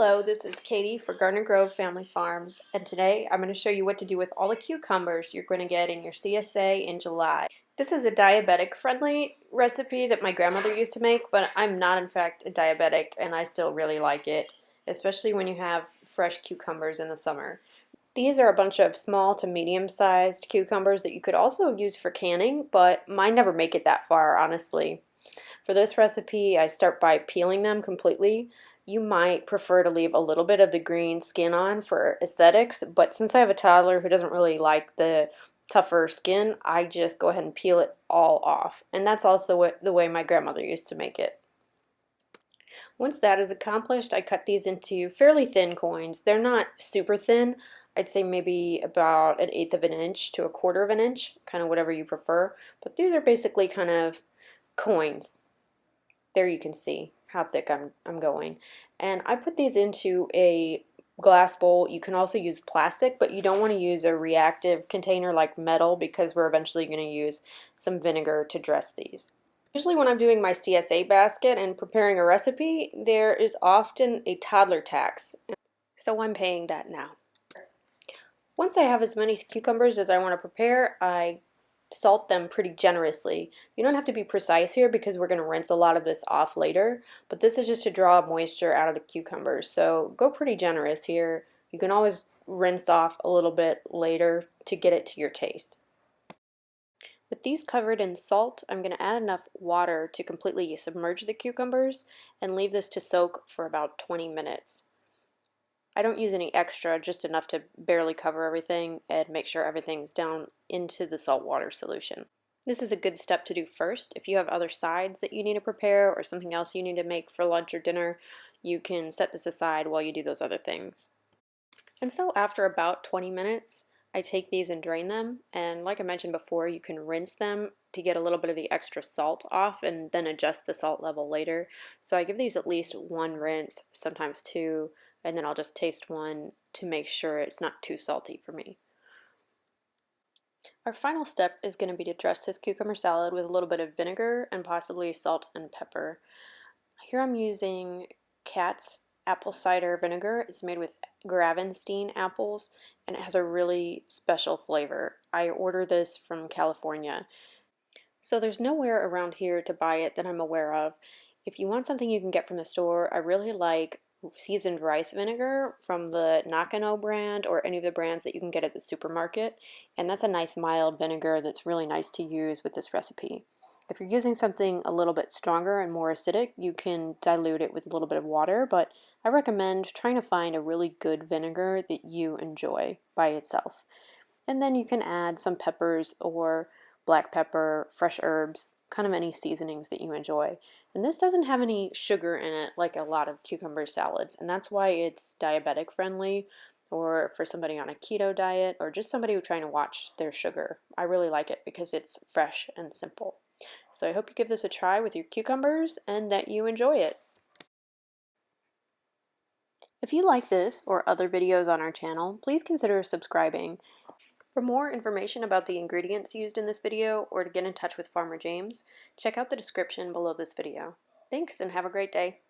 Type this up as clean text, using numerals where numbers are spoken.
Hello, this is Katie for Garden Grove Family Farms, and today I'm going to show you what to do with all the cucumbers you're going to get in your CSA in July. This is a diabetic friendly recipe that my grandmother used to make, but I'm not in fact a diabetic and I still really like it, especially when you have fresh cucumbers in the summer. These are a bunch of small to medium sized cucumbers that you could also use for canning, but mine never make it that far, honestly. For this recipe, I start by peeling them completely. You might prefer to leave a little bit of the green skin on for aesthetics, but since I have a toddler who doesn't really like the tougher skin, I just go ahead and peel it all off. And that's also the way my grandmother used to make it. Once that is accomplished, I cut these into fairly thin coins. They're not super thin. I'd say maybe about 1/8 of an inch to 1/4 of an inch, kind of whatever you prefer. But these are basically kind of coins. There you can see how thick I'm going. And I put these into a glass bowl. You can also use plastic, but you don't want to use a reactive container like metal because we're eventually going to use some vinegar to dress these. Usually when I'm doing my CSA basket and preparing a recipe, there is often a toddler tax, so I'm paying that now. Once I have as many cucumbers as I want to prepare, I salt them pretty generously. You don't have to be precise here because we're going to rinse a lot of this off later, but this is just to draw moisture out of the cucumbers, so go pretty generous here. You can always rinse off a little bit later to get it to your taste. With these covered in salt, I'm going to add enough water to completely submerge the cucumbers and leave this to soak for about 20 minutes. I don't use any extra, just enough to barely cover everything and make sure everything's down into the salt water solution. This is a good step to do first. If you have other sides that you need to prepare or something else you need to make for lunch or dinner, you can set this aside while you do those other things. And so after about 20 minutes, I take these and drain them, and like I mentioned before, you can rinse them to get a little bit of the extra salt off and then adjust the salt level later. So I give these at least one rinse, sometimes two, and then I'll just taste one to make sure it's not too salty for me. Our final step is going to be to dress this cucumber salad with a little bit of vinegar and possibly salt and pepper. Here I'm using Cat's apple cider vinegar. It's made with Gravenstein apples and it has a really special flavor. I ordered this from California. So there's nowhere around here to buy it that I'm aware of. If you want something you can get from the store, I really like seasoned rice vinegar from the Nakano brand or any of the brands that you can get at the supermarket, and that's a nice mild vinegar that's really nice to use with this recipe. If you're using something a little bit stronger and more acidic, you can dilute it with a little bit of water, but I recommend trying to find a really good vinegar that you enjoy by itself. And then you can add some peppers or black pepper, fresh herbs, kind of any seasonings that you enjoy. And this doesn't have any sugar in it like a lot of cucumber salads, and that's why it's diabetic friendly or for somebody on a keto diet or just somebody who's trying to watch their sugar. I really like it because it's fresh and simple. So I hope you give this a try with your cucumbers and that you enjoy it. If you like this or other videos on our channel, please consider subscribing. For more information about the ingredients used in this video or to get in touch with Farmer James, check out the description below this video. Thanks and have a great day.